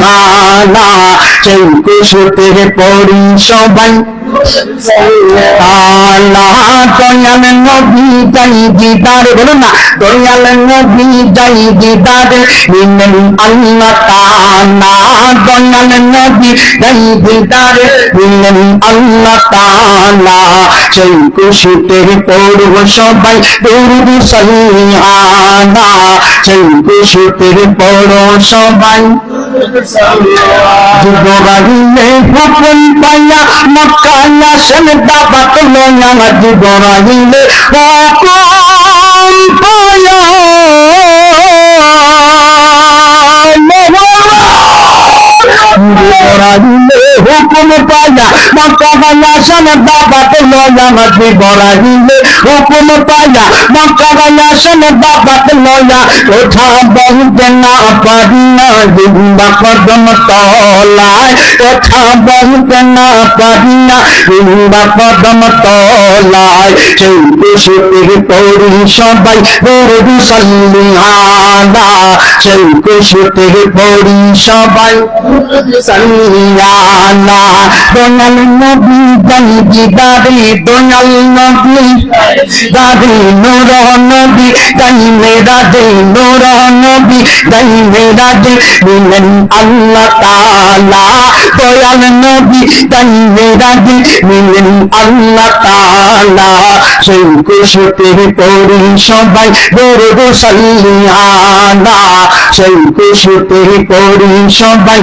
আলা সেই কুশতের পড়ি সবাই আলা দয়াল নবী যাই দিদার বলুন না দয়াল নবী যাই দিদার নিলেন আল্লাহ তাআলা দয়াল নবী যাই দিদার নিলেন আল্লাহ তাআলা সেই কুশতের পড়ব সবাই দরুদ সাল্লি আলা সেই কুশতের পড় সবাই জিবরাইলে হুকুম পাইয়া মক্কায় আসেন দাওয়াত লইয়া জিবরাইলে হুকুম পাইয়া জিবরাইলে হুকুম পাইয়া মক্কায় আসেন দাওয়াত লইয়া জিবরাইলে হুকুম পাইয়া মক্কায় আসেন দাওয়াত লইয়া ওঠা বলতে না পারি না জিন্দা কদম তলায় ওঠা বলতে না পারি না জিন্দা কদম তলায় সেই কুশতের পড়ি সবাই দরুদ সাল্লি আলা সেই কুশতের পড়ি সবাই সাল্লি আলা দয়াল নবী যাই দিদারে দয়াল নবী দাদি নূর নবী যাই মেরাজে নূর নবী যাই মেরাজে নিলেন আল্লাহ তাআলা দয়াল নবী যাই মেরাজে নিলেন আল্লাহ তাআলা সেই কুশতের পড়ি সবাই দরুদ সাল্লি আলা সেই কুশতের পড়ি সবাই